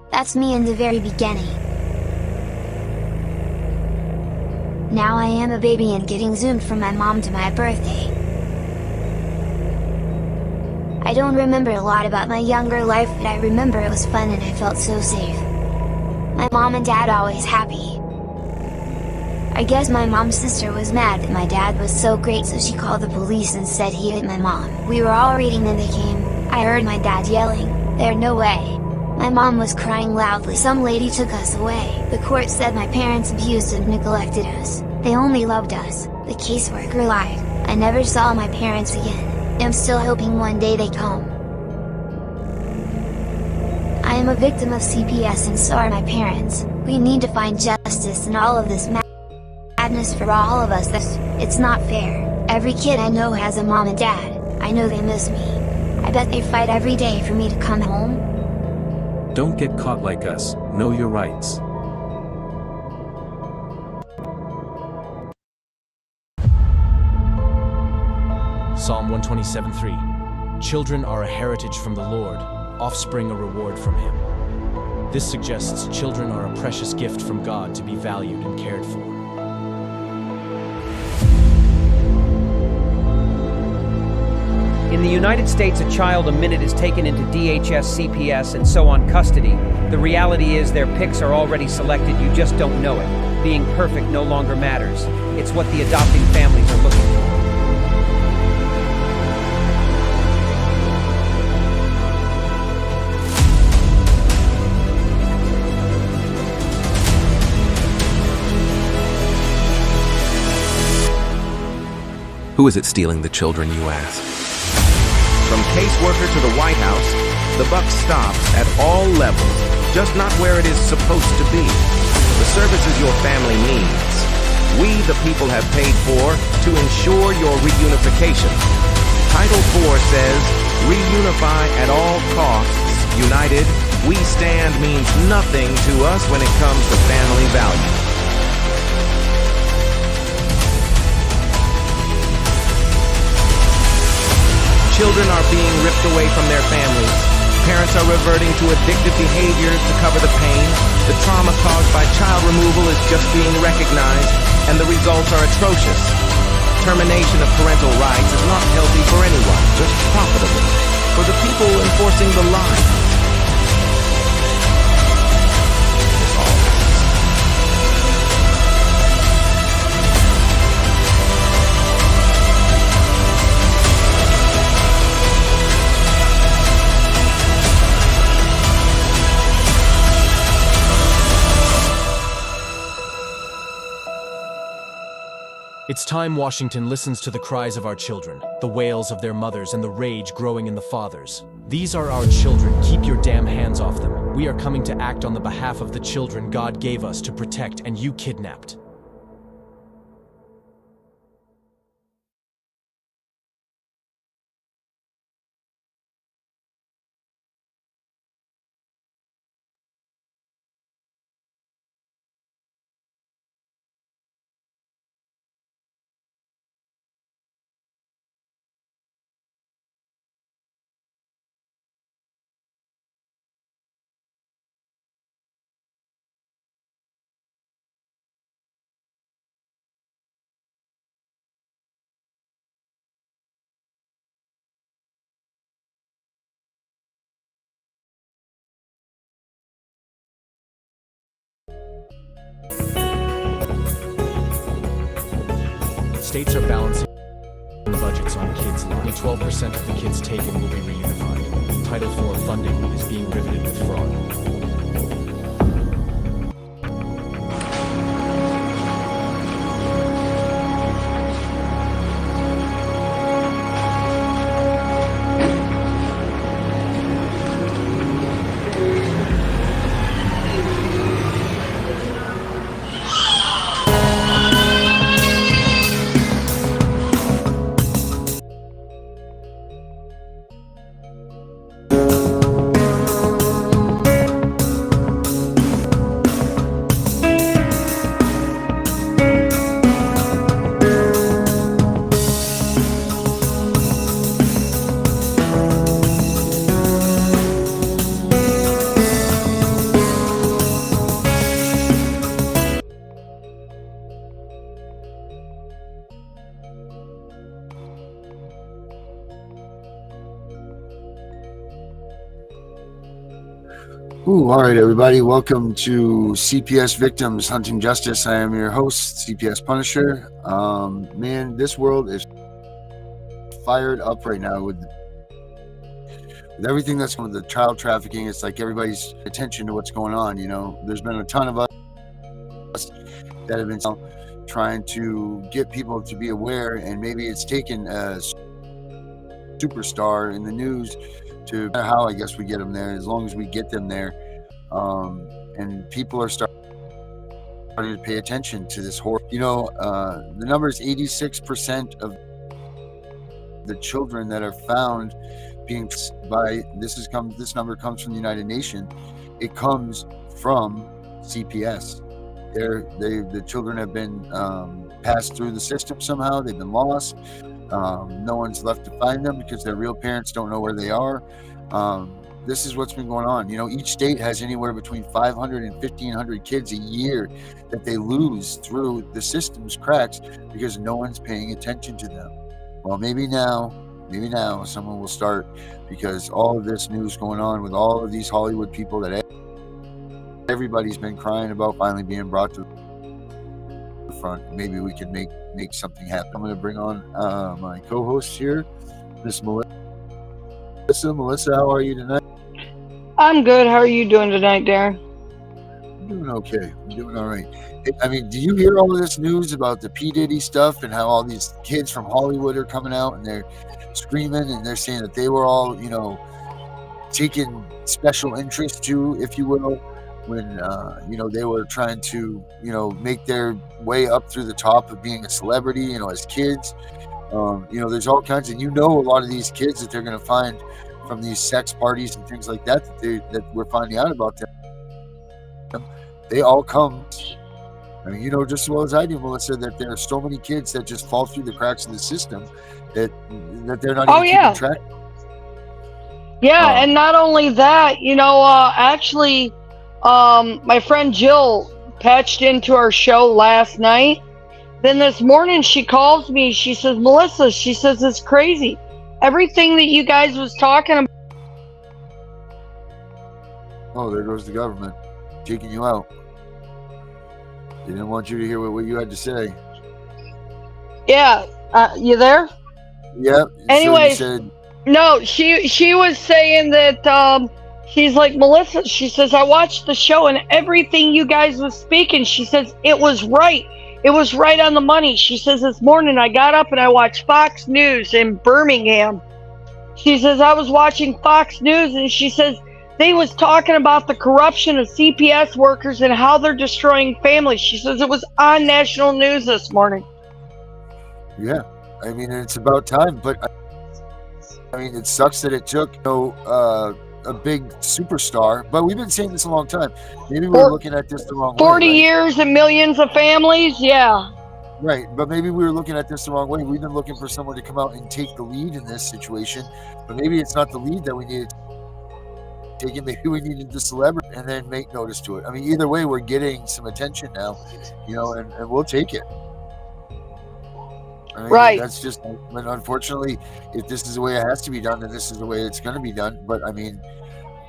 That's me in the very beginning. Now I am a baby and getting zoomed from my mom to my birthday. I don't remember a lot about my younger life, but I remember it was fun and I felt so safe. My mom and dad always happy. I guess my mom's sister was mad that my dad was so great, so she called the police and said he hit my mom. We were all reading and they came. I heard my dad yelling, "There's no way!" My mom was crying loudly. Some lady took us away. The court said my parents abused and neglected us. They only loved us. The caseworker lied. I never saw my parents again. I'm still hoping one day they come. I am a victim of CPS and so are my parents. We need to find justice in all of this madness for all of us. It's not fair. Every kid I know has a mom and dad. I know they miss me. I bet they fight every day for me to come home. Don't get caught like us. Know your rights. Psalm 127:3. Children are a heritage from the Lord, offspring a reward from Him. This suggests children are a precious gift from God to be valued and cared for. In the United States, a child a minute is taken into DHS, CPS, and so on custody. The reality is their pics are already selected, you just don't know it. Being perfect no longer matters. It's what the adopting families are looking for. Who is it stealing the children, you ask? From caseworker to the White House, the buck stops at all levels, just not where it is supposed to be. The services your family needs, we the people have paid for to ensure your reunification. Title 4 says, reunify at all costs. United, we stand means nothing to us when it comes to family values. Children are being ripped away from their families. Parents are reverting to addictive behaviors to cover the pain. The trauma caused by child removal is just being recognized, and the results are atrocious. Termination of parental rights is not healthy for anyone, just profitable for the people enforcing the line. It's time Washington listens to the cries of our children, the wails of their mothers, and the rage growing in the fathers. These are our children. Keep your damn hands off them. We are coming to act on the behalf of the children God gave us to protect, and you kidnapped. States are balancing budgets on kids. Only 12% of the kids taken will be reunified. Title IV funding is being riveted with fraud. All right, everybody. Welcome to CPS Victims Hunting Justice. I am your host, CPS Punisher. Man, this world is fired up right now with everything that's going with the child trafficking. It's like everybody's attention to what's going on. You know, there's been a ton of us that have been trying to get people to be aware, and maybe it's taken a superstar in the news to how I guess we get them there, as long as we get them there. And people are starting to pay attention to this horror. You know, the number is 86% of the children that are found being by this number comes from the United Nations. It comes from CPS. The children have been passed through the system somehow. They've been lost. No one's left to find them because their real parents don't know where they are. This is what's been going on. You know, each state has anywhere between 500 and 1,500 kids a year that they lose through the system's cracks because no one's paying attention to them. Well, maybe now someone will start, because all of this news going on with all of these Hollywood people that everybody's been crying about finally being brought to the front. Maybe we can make something happen. I'm going to bring on my co-host here, Miss Melissa. Melissa, how are you tonight? I'm good. How are you doing tonight, Darren? I'm doing okay. I'm doing all right. I mean, do you hear all of this news about the P. Diddy stuff and how all these kids from Hollywood are coming out and they're screaming and they're saying that they were all, you know, taking special interest to, if you will, when, you know, they were trying to, you know, make their way up through the top of being a celebrity, you know, as kids. You know, there's all kinds, and you know, a lot of these kids that they're going to find from these sex parties and things like that that we're finding out about them, they all come. I mean, you know just as well as I do, Melissa, that there are so many kids that just fall through the cracks of the system that they're not even keeping track. Yeah, and not only that, you know, actually, my friend Jill patched into our show last night. Then this morning she calls me. She says, Melissa, she says, it's crazy. Everything that you guys was talking about. Oh, there goes the government taking you out. They didn't want you to hear what you had to say. Yeah, you there? Yep. Anyways, So you said, no, she was saying that she's like, Melissa, she says, I watched the show and everything you guys was speaking, she says, it was right. It was right on the money. She says, this morning I got up and I watched Fox News in Birmingham. She says, I was watching Fox News, and she says, they was talking about the corruption of CPS workers and how they're destroying families. She says it was on national news this morning. Yeah, I mean, it's about time, but I mean, it sucks that it took, a big superstar, but we've been saying this a long time. Maybe we're looking at this the wrong way. 40 years and millions of families, yeah. Right, but maybe we were looking at this the wrong way. We've been looking for someone to come out and take the lead in this situation, but maybe it's not the lead that we needed to take it. Maybe we needed the celebrity and then make notice to it. I mean, either way, we're getting some attention now, and we'll take it. I mean, right. That's just, but unfortunately, if this is the way it has to be done, then this is the way it's going to be done. But I mean,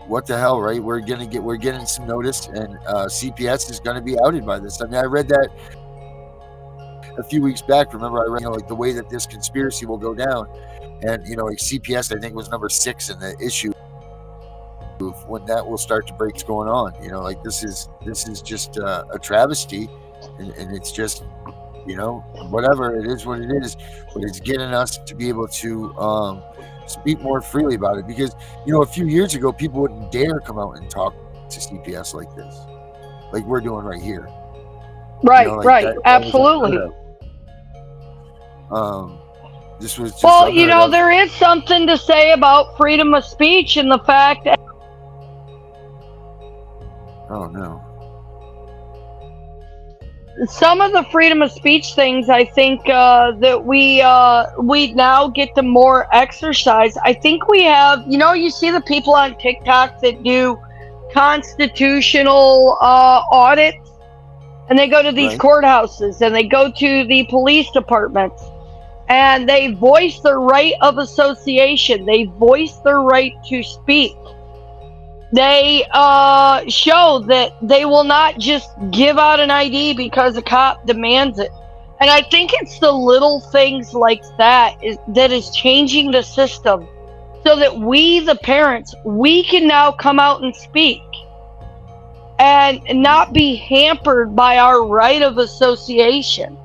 what the hell, right? We're getting some notice, and CPS is going to be outed by this. I mean, I read that a few weeks back. Remember, I read like the way that this conspiracy will go down, and like CPS, I think, was number 6 in the issue when that will start to break what's going on. Like this is just a travesty, and it's just whatever it is, what it is, but it's getting us to be able to speak more freely about it, because a few years ago people wouldn't dare come out and talk to CPS like this, like we're doing right here. Right, right, absolutely. This was just there is something to say about freedom of speech and the fact that some of the freedom of speech things, I think that we now get to more exercise. I think we have, you see the people on TikTok that do constitutional audits, and they go to these courthouses and they go to the police departments, and they voice their right of association. They voice their right to speak. They show that they will not just give out an ID because a cop demands it. And I think it's the little things like that is changing the system, so that we, the parents, we can now come out and speak and not be hampered by our right of association.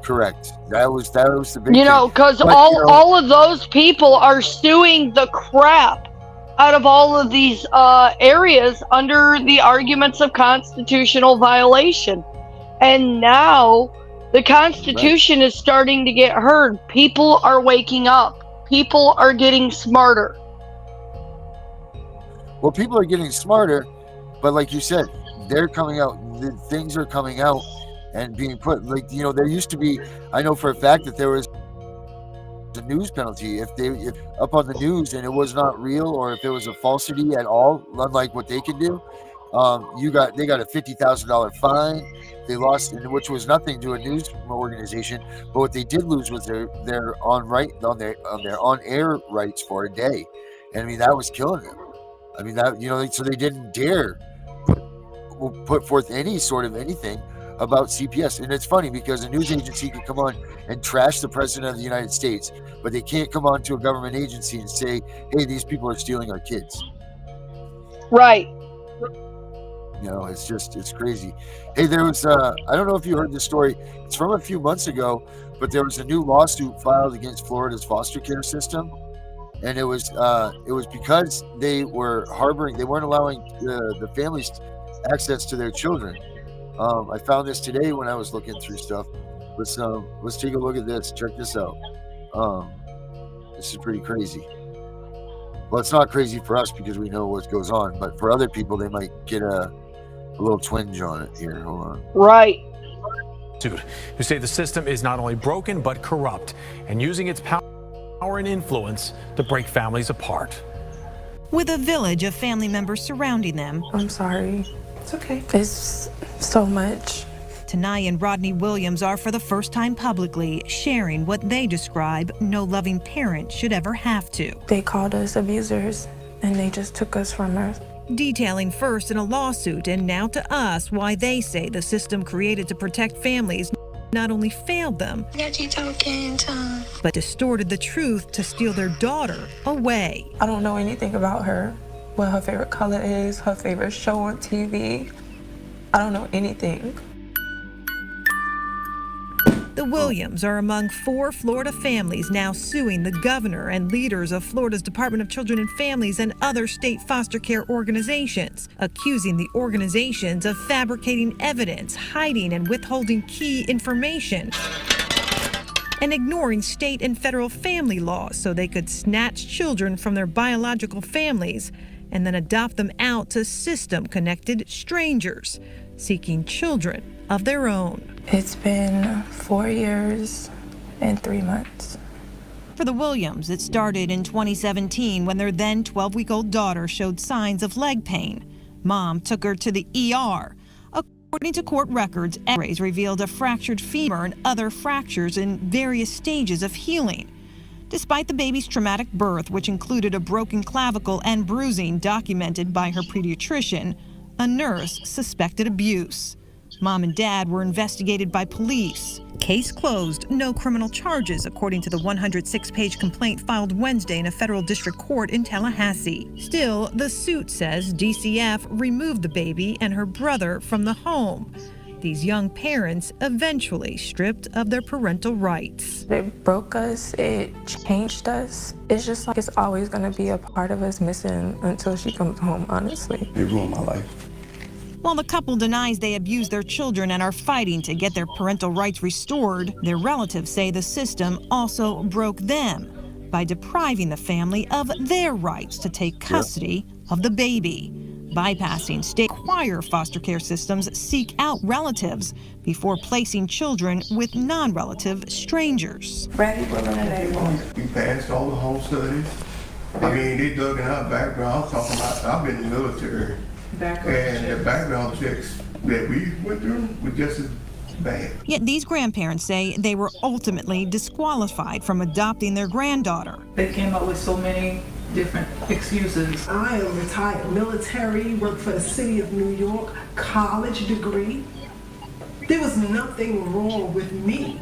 Correct. That was the big thing. Because all of those people are suing the crap out of all of these areas under the arguments of constitutional violation. And now the Constitution is starting to get heard. People are waking up. People are getting smarter. Well, people are getting smarter, but like you said, they're coming out. Things are coming out and being put, like, there used to be, I know for a fact that there was a news penalty if up on the news and it was not real, or if it was a falsity at all, unlike what they can do. They got a $50,000 fine. They lost, which was nothing to a news organization, but what they did lose was their on-air rights for a day. And I mean, that was killing them. I mean, that so they didn't dare put forth any sort of anything about CPS. And it's funny because a news agency can come on and trash the president of the United States, but they can't come on to a government agency and say, hey, these people are stealing our kids. Right. It's crazy. Hey, there was I don't know if you heard this story. It's from a few months ago, but there was a new lawsuit filed against Florida's foster care system, and it was because they were harboring, they weren't allowing the families access to their children. I found this today when I was looking through stuff. Let's take a look at this. Check this out. This is pretty crazy. Well, it's not crazy for us because we know what goes on, but for other people, they might get a little twinge on it here. Hold on. Right. Who say the system is not only broken but corrupt and using its power and influence to break families apart. With a village of family members surrounding them. I'm sorry. It's okay. It's so much. Tanai and Rodney Williams are for the first time publicly sharing what they describe no loving parent should ever have to. They called us abusers and they just took us from us. Detailing first in a lawsuit and now to us why they say the system created to protect families not only failed them, but distorted the truth to steal their daughter away. I don't know anything about her, what her favorite color is, her favorite show on TV. I don't know anything. The Williams are among 4 Florida families now suing the governor and leaders of Florida's Department of Children and Families and other state foster care organizations, accusing the organizations of fabricating evidence, hiding and withholding key information, and ignoring state and federal family laws so they could snatch children from their biological families and then adopt them out to system-connected strangers, seeking children of their own. It's been 4 years and 3 months. For the Williams, it started in 2017 when their then 12-week-old daughter showed signs of leg pain. Mom took her to the ER. According to court records, X-rays revealed a fractured femur and other fractures in various stages of healing. Despite the baby's traumatic birth, which included a broken clavicle and bruising documented by her pediatrician, a nurse suspected abuse. Mom and Dad were investigated by police. Case closed, no criminal charges, according to the 106-page complaint filed Wednesday in a federal district court in Tallahassee. Still, the suit says DCF removed the baby and her brother from the home. These young parents eventually stripped of their parental rights. It broke us, it changed us. It's just like it's always gonna be a part of us missing until she comes home, honestly. It ruined my life. While the couple denies they abused their children and are fighting to get their parental rights restored, their relatives say the system also broke them by depriving the family of their rights to take custody of the baby. Bypassing state require foster care systems seek out relatives before placing children with non-relative strangers. Ready, willing, and able. We passed all the home studies. I mean, they dug in our background. I'm talking about, I've been in the military. And the background checks that we went through were just as bad. Yet these grandparents say they were ultimately disqualified from adopting their granddaughter. They came up with so many different excuses. I am retired military, worked for the city of New York, college degree. There was nothing wrong with me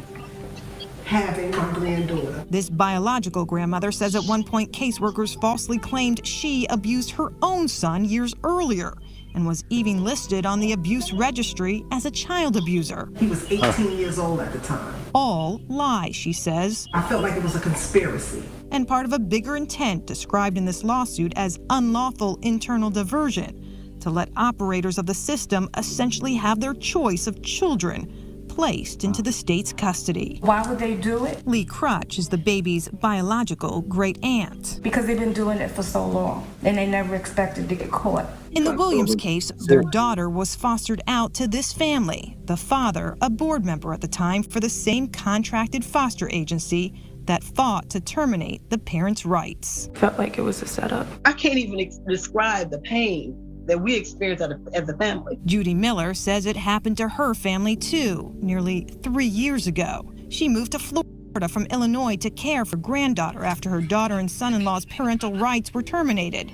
having my granddaughter. This biological grandmother says at one point caseworkers falsely claimed she abused her own son years earlier and was even listed on the abuse registry as a child abuser. He was 18 years old at the time. All lies, she says. I felt like it was a conspiracy. And part of a bigger intent described in this lawsuit as unlawful internal diversion to let operators of the system essentially have their choice of children placed into the state's custody. Why would they do it? Lee Crutch is the baby's biological great-aunt. Because they've been doing it for so long, and they never expected to get caught. In the Williams case, their daughter was fostered out to this family, the father a board member at the time for the same contracted foster agency that fought to terminate the parents' rights. Felt like it was a setup. I can't even describe the pain that we experienced as a family. Judy Miller says it happened to her family too, nearly 3 years ago. She moved to Florida from Illinois to care for granddaughter after her daughter and son-in-law's parental rights were terminated.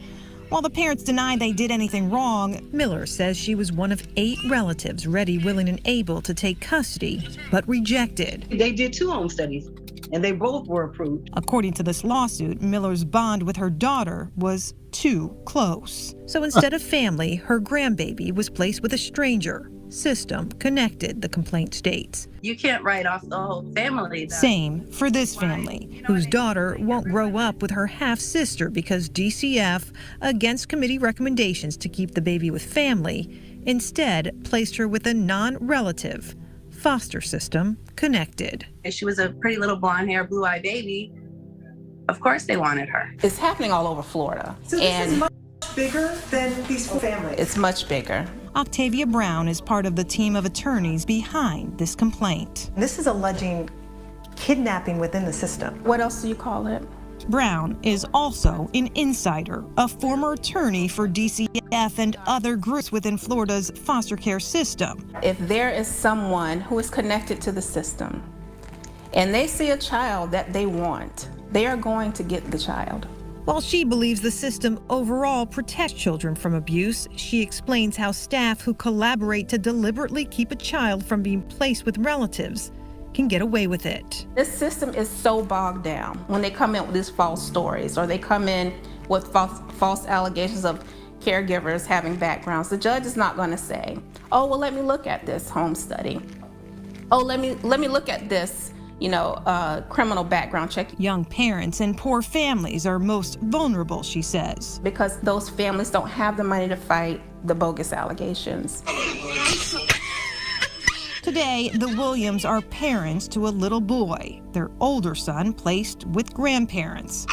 While the parents deny they did anything wrong, Miller says she was one of 8 relatives ready, willing, and able to take custody, but rejected. They did 2 home studies, and they both were approved. According to this lawsuit, Miller's bond with her daughter was too close. So instead of family, her grandbaby was placed with a stranger. System connected, the complaint states. You can't write off the whole family, though. Same for this family, whose daughter won't grow up with her half-sister because DCF, against committee recommendations to keep the baby with family, instead placed her with a non-relative. Foster system connected. She was a pretty little blonde-haired, blue-eyed baby. Of course they wanted her. It's happening all over Florida. So this is much bigger than these 4 families. It's much bigger. Octavia Brown is part of the team of attorneys behind this complaint. This is alleging kidnapping within the system. What else do you call it? Brown is also an insider, a former attorney for DCF and other groups within Florida's foster care system. If there is someone who is connected to the system and they see a child that they want, they are going to get the child. While she believes the system overall protects children from abuse, she explains how staff who collaborate to deliberately keep a child from being placed with relatives can get away with it. This system is so bogged down when they come in with these false stories or they come in with false allegations of caregivers having backgrounds. The judge is not going to say, oh, well, let me look at this home study. oh, let me look at this, criminal background check. Young parents and poor families are most vulnerable, she says. Because those families don't have the money to fight the bogus allegations. Today, the Williams are parents to a little boy, their older son placed with grandparents,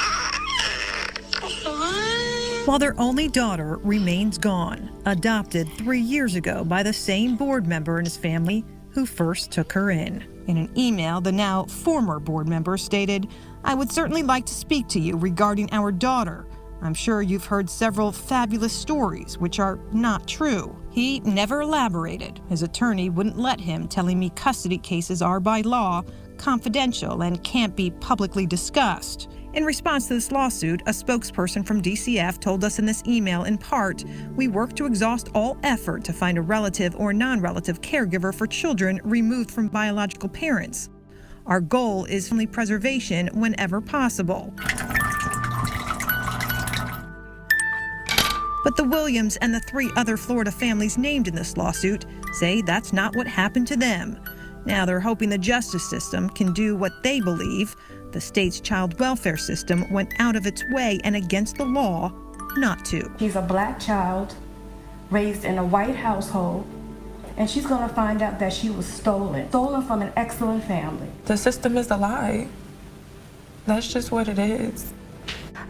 while their only daughter remains gone, adopted 3 years ago by the same board member and his family who first took her in. In an email, the now former board member stated, "I would certainly like to speak to you regarding our daughter. I'm sure you've heard several fabulous stories which are not true." He never elaborated. His attorney wouldn't let him, telling me custody cases are by law confidential and can't be publicly discussed. In response to this lawsuit, a spokesperson from DCF told us in this email, in part, "We work to exhaust all effort to find a relative or non-relative caregiver for children removed from biological parents. Our goal is family preservation whenever possible." But the Williams and the 3 other Florida families named in this lawsuit say that's not what happened to them. Now they're hoping the justice system can do what they believe the state's child welfare system went out of its way and against the law not to. He's a black child raised in a white household, and she's going to find out that she was stolen from an excellent family. The system is a lie. That's just what it is.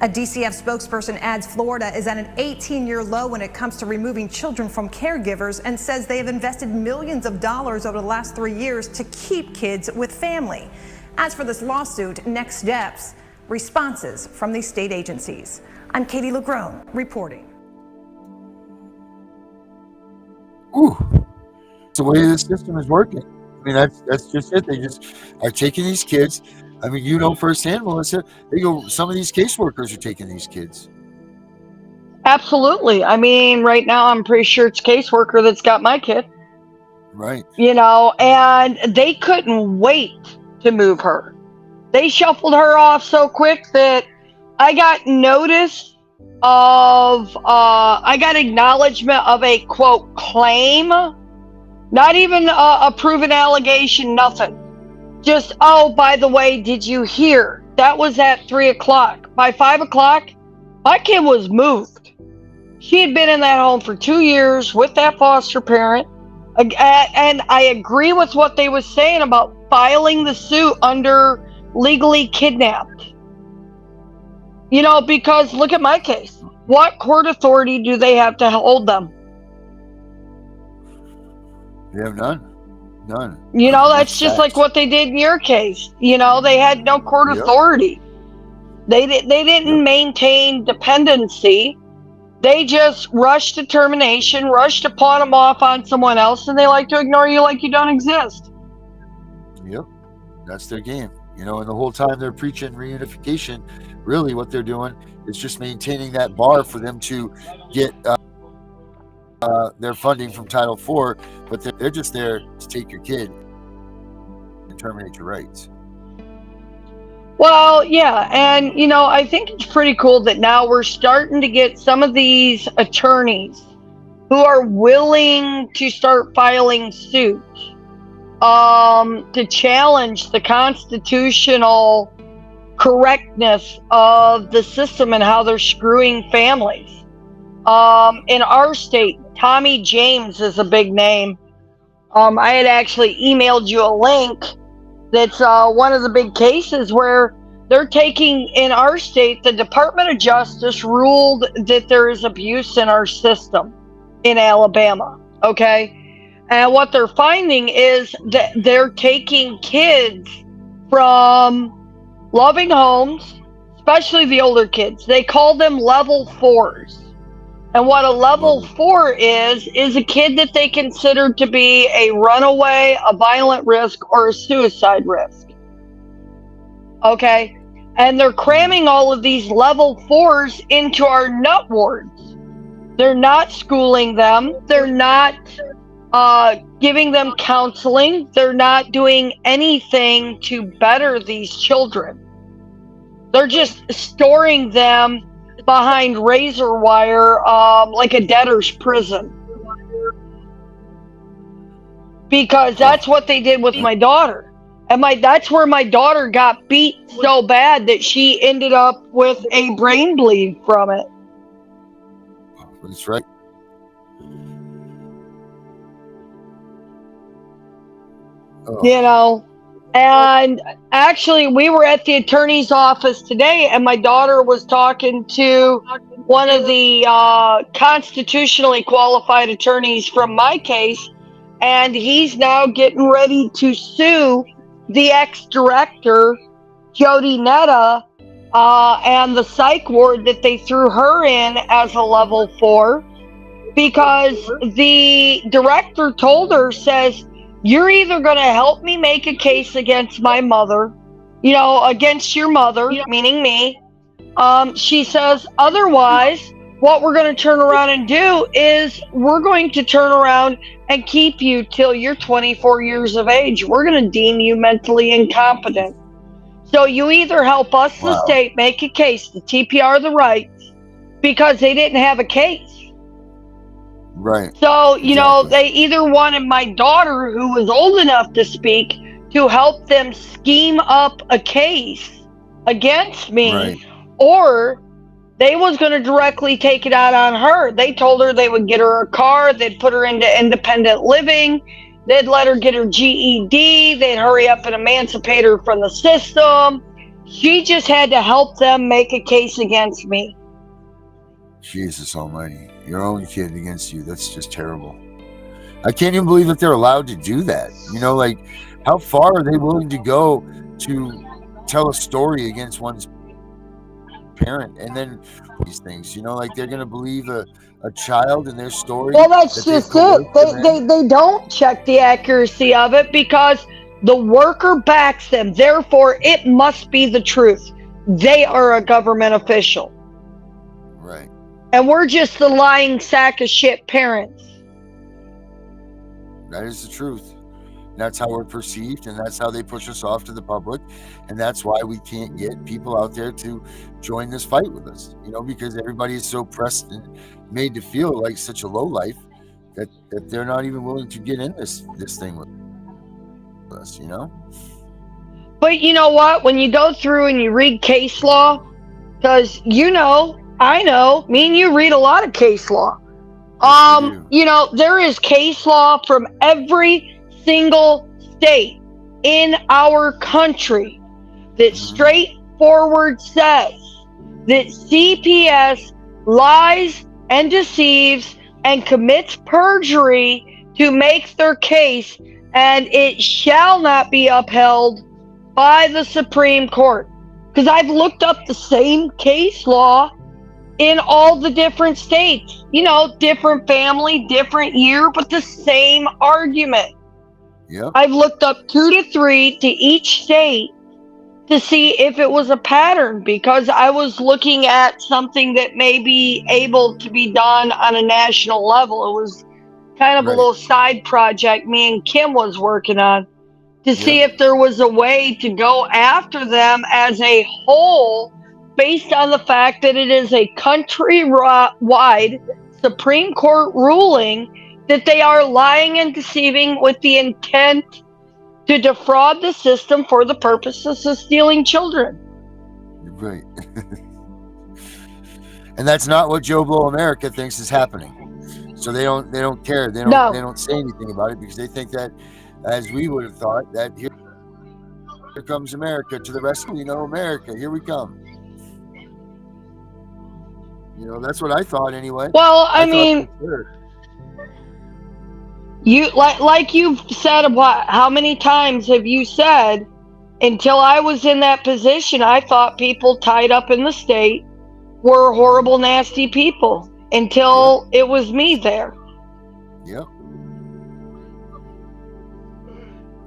A DCF spokesperson adds Florida is at an 18-year low when it comes to removing children from caregivers and says they have invested millions of dollars over the last 3 years to keep kids with family. As for this lawsuit, next steps, responses from these state agencies. I'm Katie LeGrone reporting. Ooh, it's the way this system is working. I mean, that's just it. They just are taking these kids. I mean, firsthand, Melissa, some of these caseworkers are taking these kids. Absolutely. I mean, right now, I'm pretty sure it's Caseworker that's got my kid. Right. And they couldn't wait to move her. They shuffled her off so quick that I got notice of, I got acknowledgement of a, quote, claim. Not even a proven allegation, nothing. Just, oh, by the way, did you hear? That was at 3 o'clock. By 5 o'clock, my kid was moved. She had been in that home for 2 years with that foster parent. And I agree with what they was saying about filing the suit under legally kidnapped. Because look at my case. What court authority do they have to hold them? They have none. None. That's just like what they did in your case. They had no court authority. They didn't maintain dependency. They just rushed to termination, rushed to pawn them off on someone else, and they like to ignore you like you don't exist. Yep. That's their game. And the whole time they're preaching reunification, really what they're doing is just maintaining that bar for them to get their funding from Title IV, but they're just there to take your kid and terminate your rights. Well, yeah, and I think it's pretty cool that now we're starting to get some of these attorneys who are willing to start filing suit to challenge the constitutional correctness of the system and how they're screwing families. In our state, Tommy James is a big name. I had actually emailed you a link. That's one of the big cases where they're taking, in our state, the Department of Justice ruled that there is abuse in our system in Alabama, okay? And what they're finding is that they're taking kids from loving homes, especially the older kids. They call them level 4s. And what a level 4 is a kid that they consider to be a runaway, a violent risk, or a suicide risk. Okay? And they're cramming all of these level 4s into our nut wards. They're not schooling them. They're not giving them counseling. They're not doing anything to better these children. They're just storing them behind razor wire like a debtor's prison. because that's what they did with my daughter. And that's where my daughter got beat so bad that she ended up with a brain bleed from it. That's right. You know, and actually we were at the attorney's office today, and my daughter was talking to one of the constitutionally qualified attorneys from my case, and he's now getting ready to sue the ex-director, Jody Netta, and the psych ward that they threw her in as a level 4, because the director told her, says, you're either going to help me make a case against my mother, you know, against your mother, meaning me. She says, otherwise, what we're going to turn around and do is we're going to turn around and keep you till you're 24 years of age. We're going to deem you mentally incompetent. So you either help us, the state, make a case to TPR the rights, because they didn't have a case. Right. So, you know, they either wanted my daughter, who was old enough to speak, to help them scheme up a case against me, or they was going to directly take it out on her. They told her they would get her a car, they'd put her into independent living, they'd let her get her GED, they'd hurry up and emancipate her from the system. She just had to help them make a case against me. Jesus almighty. Your own kid against you. That's just terrible. I can't even believe that they're allowed to do that. You know, like, how far are they willing to go to tell a story against one's parent? And then these things, you know, like, they're going to believe a child and their story. Well, that's just it. They don't check the accuracy of it, because the worker backs them. Therefore, it must be the truth. They are a government official. Right. And we're just the lying sack of shit parents. That is the truth. That's how we're perceived, and that's how they push us off to the public, and that's why we can't get people out there to join this fight with us, you know, because everybody is so pressed and made to feel like such a low life that they're not even willing to get in this thing with us, you know. But you know what? When you go through and you read case law, because you know, I know, me and you read a lot of case law. You know, there is case law from every single state in our country that straightforward says that CPS lies and deceives and commits perjury to make their case, and it shall not be upheld by the Supreme Court. Because I've looked up the same case law in all the different states, you know, different family, different year, but the same argument. Yep. I've looked up 2 to 3 to each state to see if it was a pattern, because I was looking at something that may be able to be done on a national level. It was kind of a little side project me and Kim was working on to see if there was a way to go after them as a whole, based on the fact that it is a country-wide Supreme Court ruling that they are lying and deceiving with the intent to defraud the system for the purposes of stealing children. Right. And that's not what Joe Blow America thinks is happening. So they don't care. They don't say anything about it, because they think that, as we would have thought, that here comes America to the rescue. You know, America, here we come. You know, that's what I thought anyway. Well, I mean, you like you've said, how many times have you said, until I was in that position, I thought people tied up in the state were horrible, nasty people, until it was me there. Yep.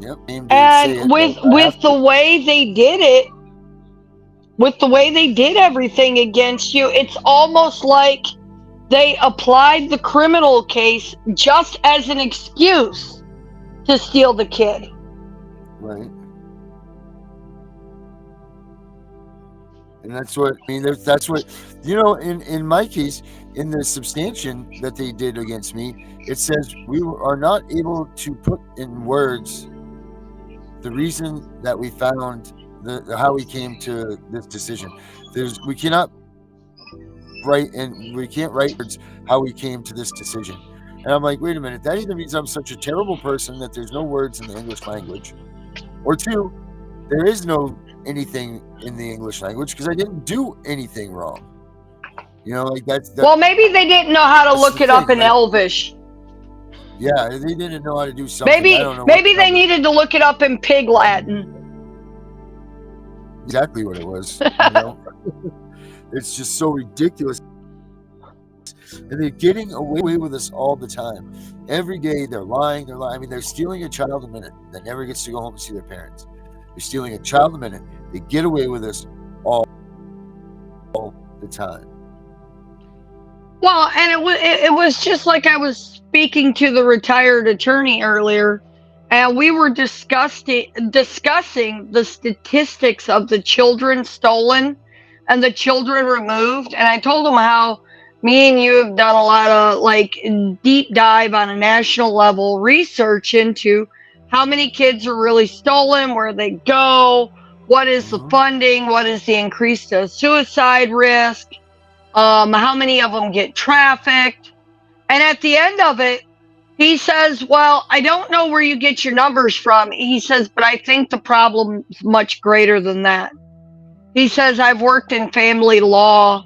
Yep. And with the way they did it, with the way they did everything against you, it's almost like they applied the criminal case just as an excuse to steal the kid. Right. And that's what, I mean, that's what, you know, in my case, in the substantion that they did against me, it says we are not able to put in words the reason that we found how we came to this decision. We can't write words how we came to this decision. And I'm like, wait a minute, that either means I'm such a terrible person that there's no words in the English language, or two, there is no anything in the English language because I didn't do anything wrong. You know, like that's well, maybe they didn't know how to look it up in Elvish. Yeah, they didn't know how to do something. Maybe they needed to look it up in Pig Latin. Exactly what it was. You know? It's just so ridiculous. And they're getting away with this all the time. Every day they're lying. I mean, they're stealing a child a minute that never gets to go home and see their parents. They're stealing a child a minute. They get away with this all the time. Well, and it was just like I was speaking to the retired attorney earlier, and we were discussing the statistics of the children stolen and the children removed. And I told him how me and you have done a lot of like deep dive on a national level research into how many kids are really stolen, where they go, what is the funding, what is the increased suicide risk, how many of them get trafficked. And at the end of it, he says, well, I don't know where you get your numbers from. He says, but I think the problem is much greater than that. He says, I've worked in family law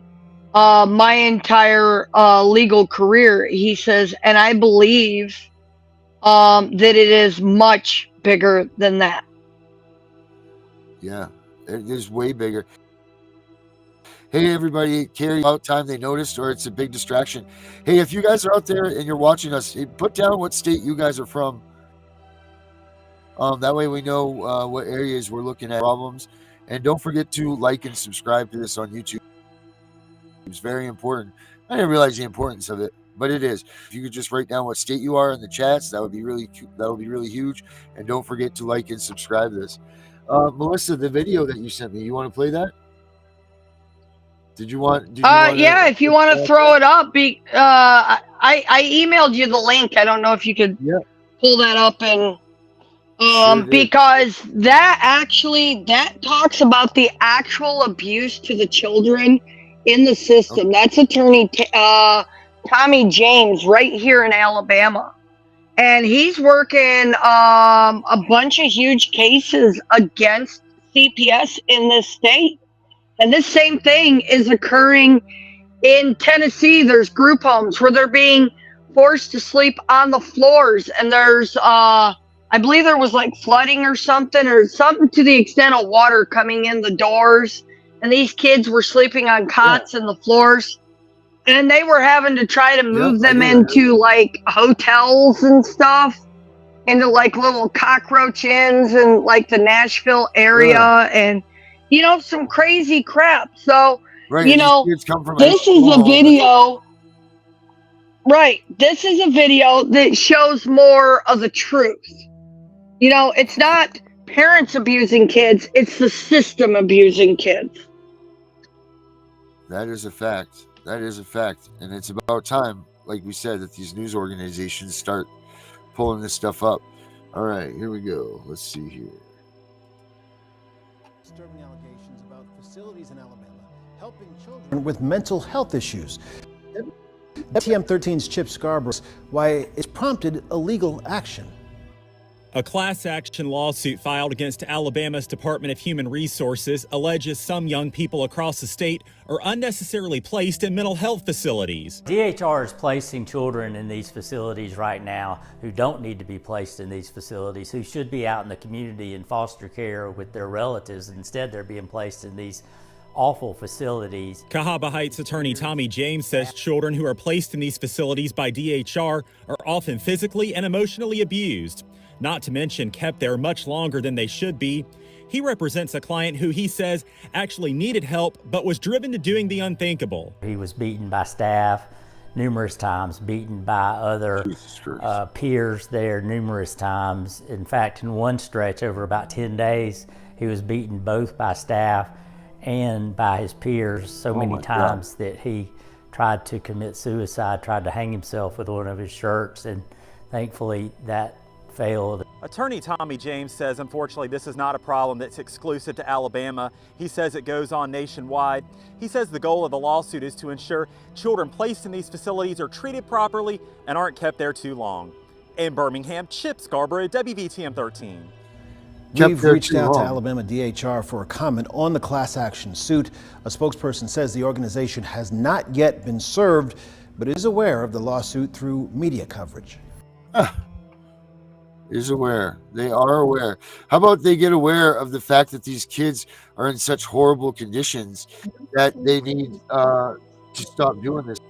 my entire legal career. He says, and I believe that it is much bigger than that. Yeah, it is way bigger. Hey, everybody, Carrie, about time they noticed, or it's a big distraction. Hey, if you guys are out there and you're watching us, put down what state you guys are from. That way we know what areas we're looking at problems. And don't forget to like and subscribe to this on YouTube. It's very important. I didn't realize the importance of it, but it is. If you could just write down what state you are in the chats, that would be really huge. And don't forget to like and subscribe to this. Melissa, the video that you sent me, you want to play that? Did you want yeah, if you want to throw it up, I emailed you the link. I don't know if you could pull that up, and because that talks about the actual abuse to the children in the system. Okay. That's attorney Tommy James right here in Alabama, and he's working a bunch of huge cases against CPS in this state. And this same thing is occurring in Tennessee. There's group homes where they're being forced to sleep on the floors. And there's, I believe there was like flooding or something to the extent of water coming in the doors. And these kids were sleeping on cots and the floors. And they were having to try to move them into like hotels and stuff, into like little cockroach inns and like the Nashville area and, you know, some crazy crap. So, you know, this is a video. Right. This is a video that shows more of the truth. You know, it's not parents abusing kids. It's the system abusing kids. That is a fact. That is a fact. And it's about time, like we said, that these news organizations start pulling this stuff up. All right, here we go. Let's see here. Disturbing allegations about facilities in Alabama helping children with mental health issues. TM13's Chip Scarborough, why it's prompted illegal action. A class action lawsuit filed against Alabama's Department of Human Resources alleges some young people across the state are unnecessarily placed in mental health facilities. DHR is placing children in these facilities right now who don't need to be placed in these facilities, who should be out in the community in foster care with their relatives. Instead, they're being placed in these awful facilities. Cahaba Heights attorney Tommy James says children who are placed in these facilities by DHR are often physically and emotionally abused, not to mention kept there much longer than they should be. He represents a client who he says actually needed help but was driven to doing the unthinkable. He was beaten by staff numerous times, beaten by other peers there numerous times. In fact, in one stretch over about 10 days, he was beaten both by staff and by his peers so many times that he tried to commit suicide, tried to hang himself with one of his shirts, and thankfully that failed. Attorney Tommy James says, unfortunately, this is not a problem that's exclusive to Alabama. He says it goes on nationwide. He says the goal of the lawsuit is to ensure children placed in these facilities are treated properly and aren't kept there too long. In Birmingham, Chip Scarborough, WVTM 13. We've reached out to Alabama DHR for a comment on the class action suit. A spokesperson says the organization has not yet been served, but is aware of the lawsuit through media coverage. Is aware. They are aware. How about they get aware of the fact that these kids are in such horrible conditions that they need to stop doing this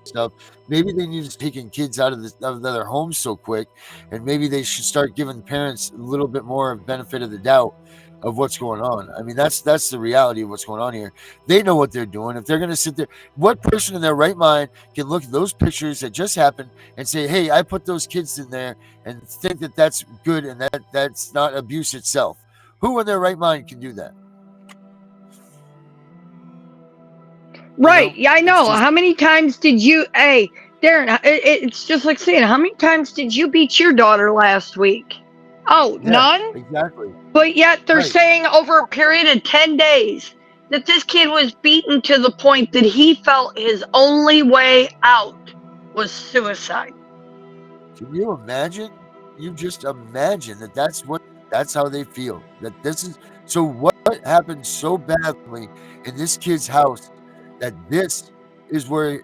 stuff. Maybe they need to taking kids out of their homes so quick, and maybe they should start giving parents a little bit more benefit of the doubt of what's going on. I mean, that's the reality of what's going on here. They know what they're doing. If they're going to sit there, what person in their right mind can look at those pictures that just happened and say, hey, I put those kids in there, and think that that's good and that's not abuse itself? Who in their right mind can do that? Right. Yeah, I know. How many times did you, hey, Darren, it's just like saying, how many times did you beat your daughter last week? Oh, Yeah, none? exactly. But yet they're Right. saying over a period of 10 days that this kid was beaten to the point that he felt his only way out was suicide. Can you imagine? You just imagine that's how they feel. That this is so. What happened so badly in this kid's house that this is where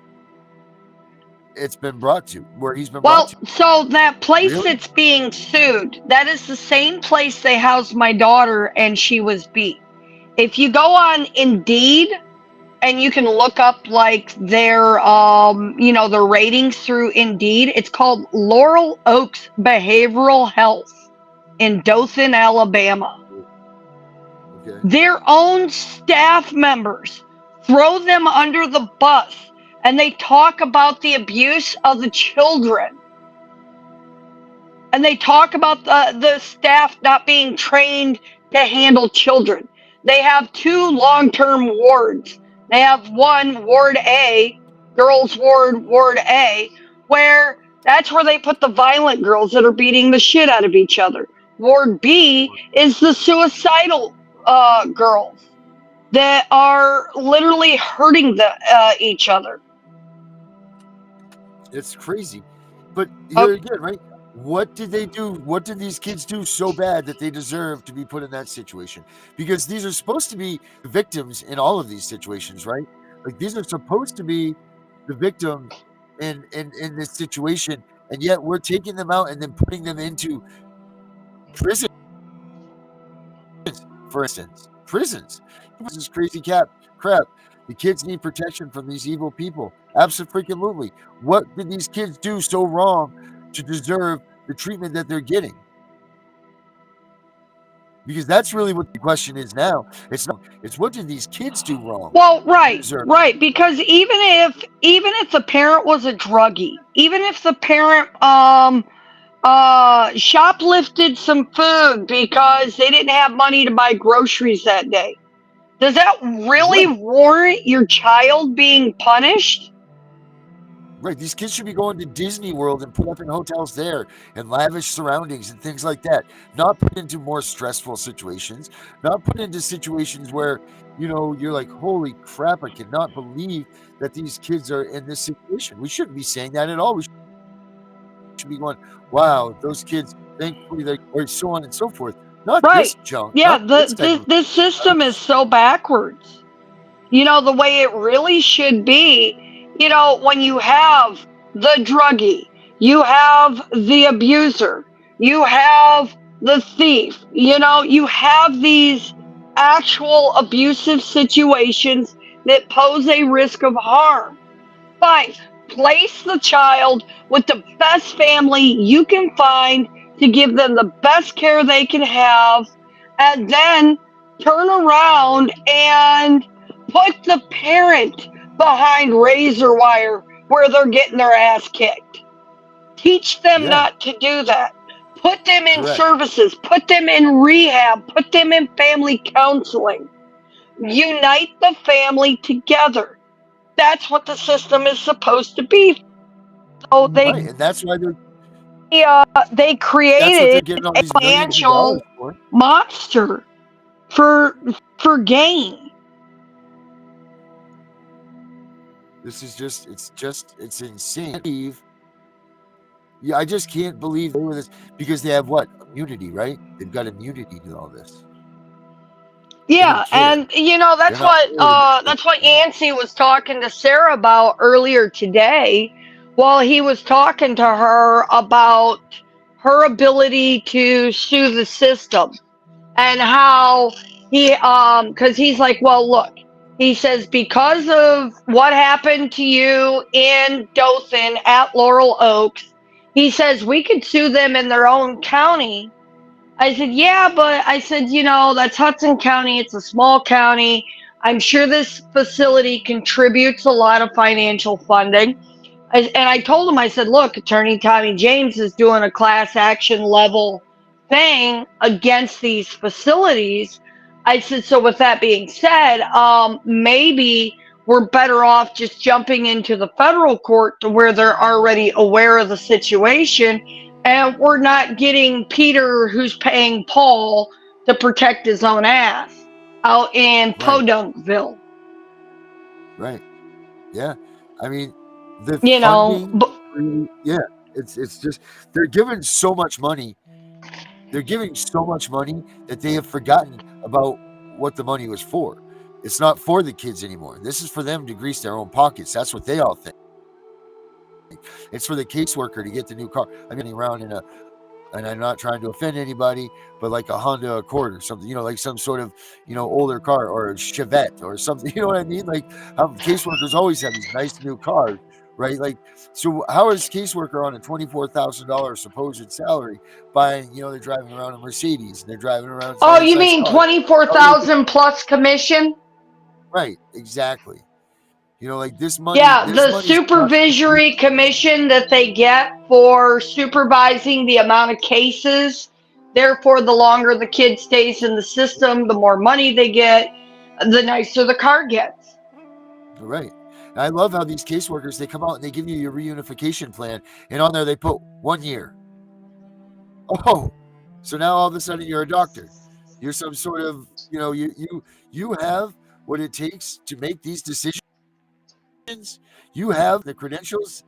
it's been brought to, where he's been Well, brought to? so that place Really? that's being sued, that is the same place they housed my daughter and she was beat. If you go on Indeed and you can look up like their their ratings through Indeed, it's called Laurel Oaks Behavioral Health in Dothan, Alabama. Okay. Their own staff members throw them under the bus, and they talk about the abuse of the children. And they talk about the staff not being trained to handle children. They have 2 long-term wards. They have one, Ward A, girls ward, Ward A, where that's where they put the violent girls that are beating the shit out of each other. Ward B is the suicidal girls that are literally hurting each other. It's crazy. But here again, right? What did they do? What did these kids do so bad that they deserve to be put in that situation? Because these are supposed to be victims in all of these situations, right? Like, these are supposed to be the victim in this situation, and yet we're taking them out and then putting them into prison. For instance, prisons. This is crazy crap. The kids need protection from these evil people. Absolutely. What did these kids do so wrong to deserve the treatment that they're getting? Because that's really what the question is now. It's what did these kids do wrong? Well, right. Because even if the parent was a druggie, even if the parent shoplifted some food because they didn't have money to buy groceries that day, does that really warrant your child being punished? Right. These kids should be going to Disney World and put up in hotels there and lavish surroundings and things like that. Not put into more stressful situations. Not put into situations where, you're like, holy crap, I cannot believe that these kids are in this situation. We shouldn't be saying that at all. We should be going, wow, those kids, thankfully, or so on and so forth. Not this junk. Yeah, not this system is so backwards. The way it really should be. When you have the druggie, you have the abuser, you have the thief, you have these actual abusive situations that pose a risk of harm. Fine, place the child with the best family you can find to give them the best care they can have, and then turn around and put the parent behind razor wire where they're getting their ass kicked. Teach them not to do that. Put them in services, put them in rehab, put them in family counseling. unite the family together. That's what the system is supposed to be. So they, right, and that's why they created a financial monster for gain. This is it's insane. Yeah, I just can't believe they were this, because they have what? Immunity, right? They've got immunity to all this. Yeah, and that's what Yancey was talking to Sarah about earlier today, while he was talking to her about her ability to sue the system, and how because he's like, well, look, he says, because of what happened to you in Dothan at Laurel Oaks, he says we could sue them in their own county. I said, yeah, but I said, that's Hudson County. It's a small county. I'm sure this facility contributes a lot of financial funding. And I told him, I said, look, Attorney Tommy James is doing a class action level thing against these facilities. I said, so with that being said, maybe we're better off just jumping into the federal court to where they're already aware of the situation, and we're not getting Peter, who's paying Paul to protect his own ass out in Podunkville. Right. Yeah. I mean, the funding, it's just, they're giving so much money. They're giving so much money that they have forgotten about what the money was for. It's not for the kids anymore. This is for them to grease their own pockets. That's what they all think. It's for the caseworker to get the new car. I'm getting around and I'm not trying to offend anybody, but like a Honda Accord or something, like some sort of, older car, or a Chevette or something, you know what I mean? Like, caseworkers always have these nice new cars, right? Like, so how is caseworker on a $24,000 supposed salary buying, they're driving around a Mercedes, and they're driving around. Oh, you mean 24,000 plus commission? Right, exactly. Like this money. Yeah, the supervisory commission that they get for supervising the amount of cases. Therefore, the longer the kid stays in the system, the more money they get, the nicer the car gets. Right. And I love how these caseworkers, they come out and they give you your reunification plan, and on there they put 1 year. Oh, so now all of a sudden you're a doctor. You're some sort of, you have what it takes to make these decisions. You have the credentials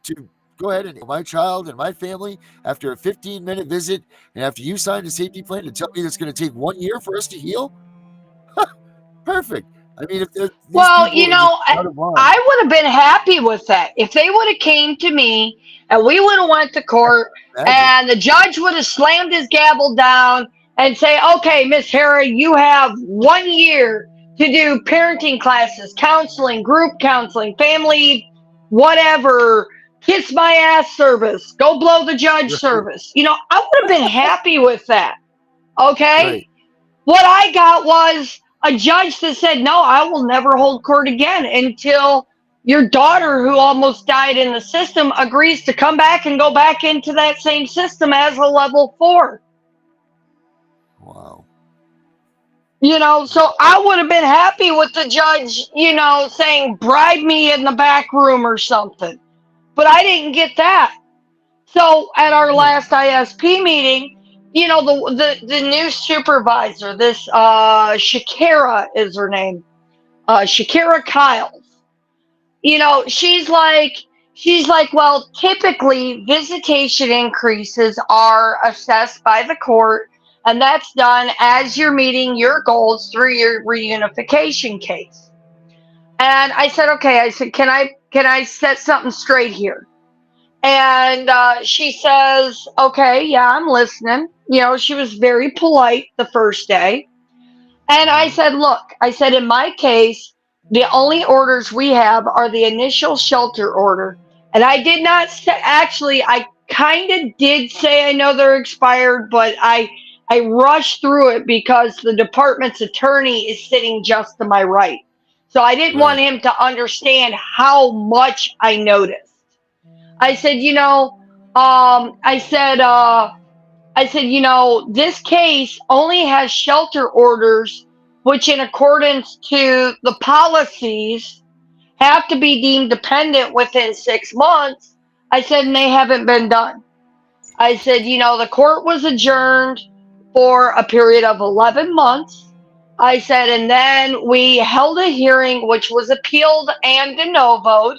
to go ahead and my child and my family, after a 15-minute visit, and after you sign a safety plan, to tell me that's going to take 1 year for us to heal? Perfect. I mean, I would have been happy with that if they would have came to me and we would have went to court and the judge would have slammed his gavel down and say, okay, Miss Hara, you have 1 year to do parenting classes, counseling, group counseling, family, whatever, kiss my ass service, go blow the judge service. I would have been happy with that. Okay? Right. What I got was a judge that said, no, I will never hold court again until your daughter, who almost died in the system, agrees to come back and go back into that same system as a level 4. Wow. So I would have been happy with the judge, saying bribe me in the back room or something. But I didn't get that. So at our last ISP meeting, the new supervisor, this Shakira is her name, Shakira Kyles. She's like, well, typically visitation increases are assessed by the court, and that's done as you're meeting your goals through your reunification case. And I said, okay, I said, can I set something straight here? And she says, okay, yeah, I'm listening. She was very polite the first day. And I said, look, I said, in my case, the only orders we have are the initial shelter order. And I did not say, actually, I kind of did say I know they're expired, but I rushed through it because the department's attorney is sitting just to my right. So I didn't want him to understand how much I noticed. I said, this case only has shelter orders which in accordance to the policies have to be deemed dependent within 6 months. I said, and they haven't been done. I said, the court was adjourned for a period of 11 months. I said, and then we held a hearing which was appealed and de novoed.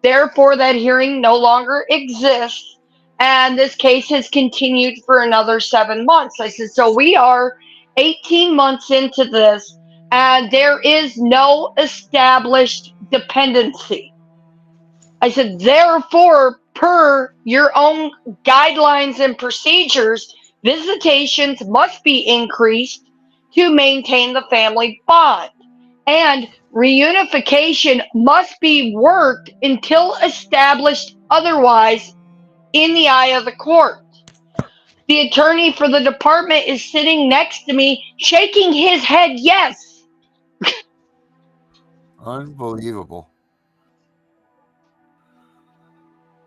Therefore, that hearing no longer exists. And this case has continued for another 7 months. I said, so we are 18 months into this, and there is no established dependency. I said, therefore, per your own guidelines and procedures, visitations must be increased to maintain the family bond. And reunification must be worked until established otherwise in the eye of the court. The attorney for the department is sitting next to me, shaking his head yes. Unbelievable.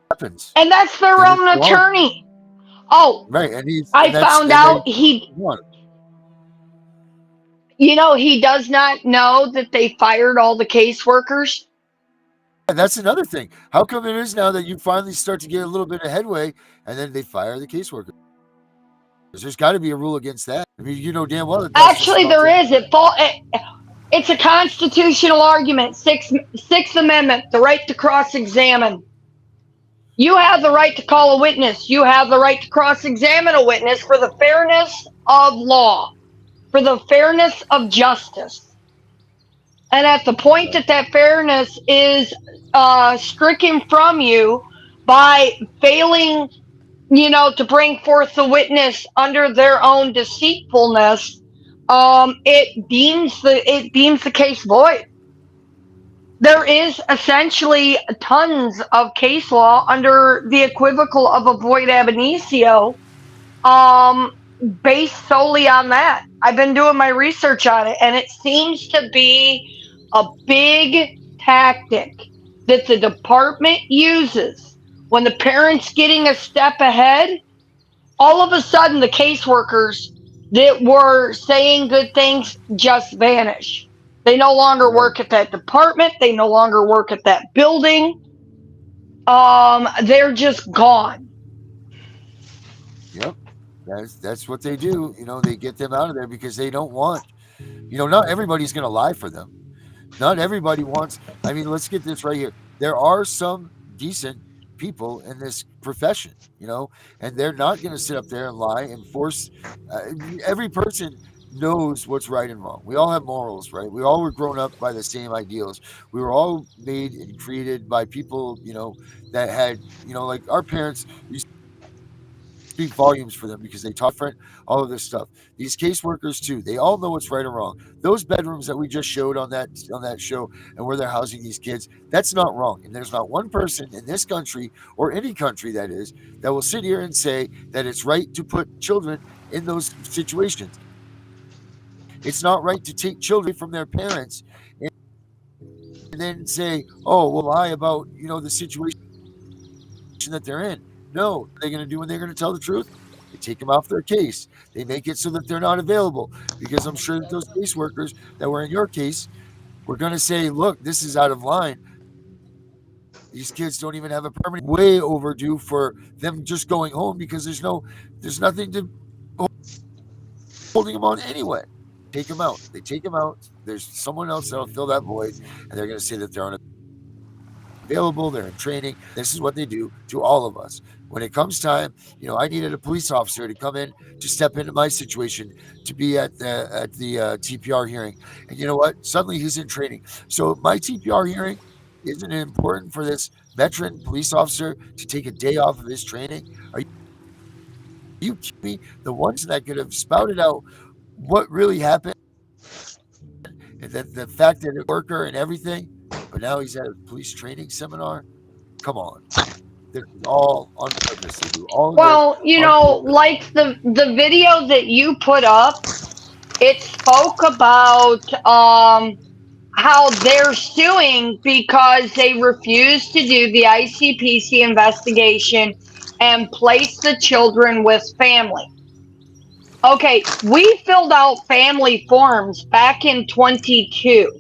Happens. And that's their own attorney. Oh, right. And I found out he does not know that they fired all the caseworkers. And that's another thing. How come it is now that you finally start to get a little bit of headway and then they fire the caseworker? There's got to be a rule against that. I mean, damn well. Actually, there is. It's a constitutional argument. Sixth Amendment, the right to cross-examine. You have the right to call a witness. You have the right to cross-examine a witness for the fairness of law, for the fairness of justice. And at the point that fairness is stricken from you by failing, to bring forth the witness under their own deceitfulness, it deems the case void. There is essentially tons of case law under the equivocal of a void ab initio, based solely on that. I've been doing my research on it, and it seems to be a big tactic that the department uses when the parent's getting a step ahead. All of a sudden, the caseworkers that were saying good things just vanish. They no longer work at that department. They no longer work at that building. They're just gone. Yep. That's what they do. They get them out of there because they don't want, not everybody's going to lie for them. Not everybody wants. I mean, let's get this right here. There are some decent people in this profession, and they're not going to sit up there and lie and force. Every person knows what's right and wrong. We all have morals, right? We all were grown up by the same ideals. We were all made and created by people, that had, like our parents used to speak volumes for them because they taught different, all of this stuff. These caseworkers too, they all know what's right or wrong. Those bedrooms that we just showed on that show and where they're housing these kids, that's not wrong. And there's not one person in this country or any country that will sit here and say that it's right to put children in those situations. It's not right to take children from their parents and then say, oh, we'll lie about, the situation that they're in. No, what they're going to do when they're going to tell the truth? They take them off their case. They make it so that they're not available, because I'm sure that those caseworkers that were in your case were going to say, look, this is out of line. These kids don't even have a permanent, way overdue for them just going home because there's nothing to holding them on anyway. Take them out. They take them out. There's someone else that'll fill that void, and they're going to say that they're unavailable, they're in training. This is what they do to all of us. When it comes time, I needed a police officer to come in to step into my situation to be at the TPR hearing. And you know what? Suddenly he's in training. So my TPR hearing, isn't it important for this veteran police officer to take a day off of his training? Are you kidding me? The ones that could have spouted out what really happened, and the fact that it worker and everything, but now he's at a police training seminar. Come on, this is all on purpose. They do all. Well, like the video that you put up, it spoke about how they're suing because they refused to do the ICPC investigation and place the children with family. Okay, we filled out family forms back in 22.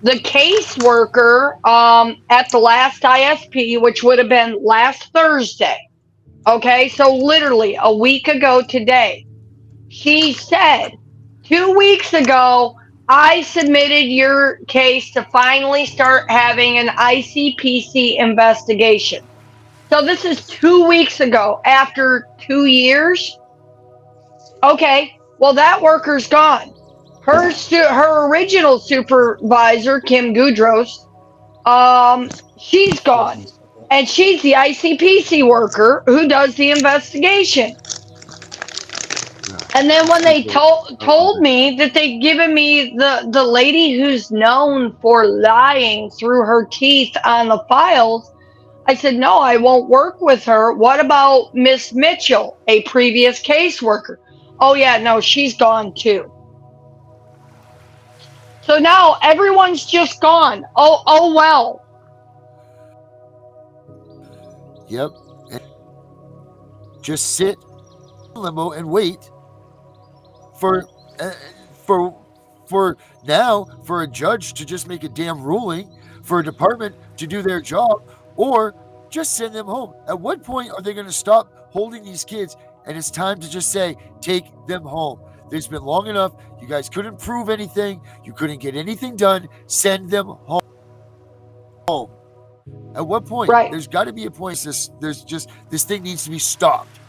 The caseworker at the last ISP, which would have been last Thursday, okay, so literally a week ago today, she said 2 weeks ago, I submitted your case to finally start having an ICPC investigation. So this is 2 weeks ago after 2 years. Okay, well, that worker's gone. Her original supervisor, Kim Goudros, she's gone. And she's the ICPC worker who does the investigation. And then when they told me that they'd given me the lady who's known for lying through her teeth on the files, I said, no, I won't work with her. What about Miss Mitchell, a previous caseworker? Oh, yeah, no, she's gone too. So now everyone's just gone. Oh well. Yep. And just sit in limbo and wait for now for a judge to just make a damn ruling, for a department to do their job, or just send them home. At what point are they going to stop holding these kids and it's time to just say, take them home? There's been long enough. You guys couldn't prove anything. You couldn't get anything done. Send them home. At what point? Right. There's got to be a point. This thing needs to be stopped.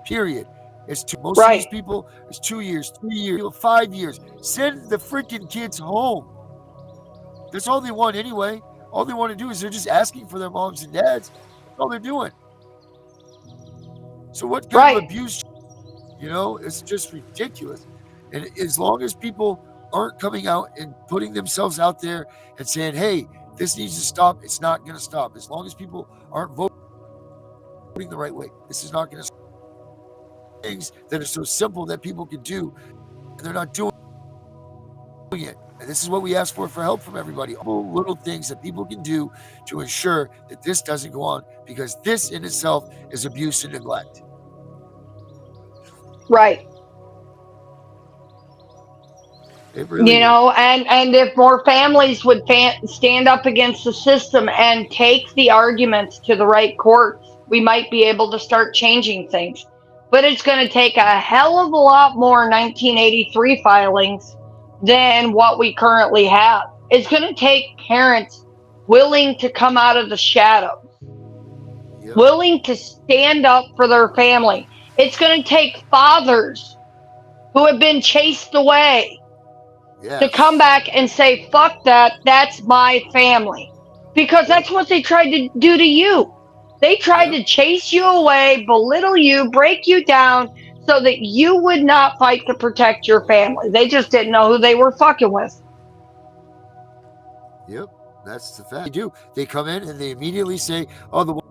Period. Most of these people, it's 2 years, 3 years, 5 years. Send the freaking kids home. That's all they want anyway. All they want to do is they're just asking for their moms and dads. That's all they're doing. So what kind of abuse? It's just ridiculous. And as long as people aren't coming out and putting themselves out there and saying, hey, this needs to stop, it's not going to stop. As long as people aren't voting the right way, this is not going to stop. Things that are so simple that people can do, and they're not doing it. And this is what we ask for help from everybody. All little things that people can do to ensure that this doesn't go on, because this in itself is abuse and neglect. Right. Really and if more families would stand up against the system and take the arguments to the right courts, we might be able to start changing things. But it's going to take a hell of a lot more 1983 filings than what we currently have. It's going to take parents willing to come out of the shadows, willing to stand up for their family. It's going to take fathers who have been chased away to come back and say, fuck that, that's my family. Because that's what they tried to do to you. They tried to chase you away, belittle you, break you down so that you would not fight to protect your family. They just didn't know who they were fucking with. Yep, that's the fact. They do. They come in and they immediately say, oh, the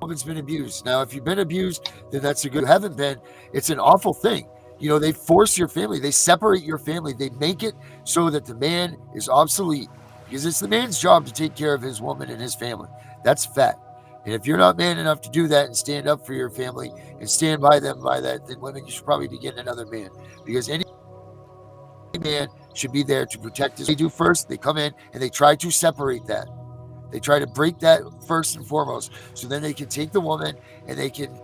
woman's been abused. Now, if you've been abused, then that's a good. If you haven't been, it's an awful thing. They force your family. They separate your family. They make it so that the man is obsolete, because it's the man's job to take care of his woman and his family. That's fact. And if you're not man enough to do that and stand up for your family and stand by them by that, then women, you should probably be getting another man, because any man should be there to protect his. They do first. They come in and they try to separate that. They try to break that first and foremost, so then they can take the woman and they can,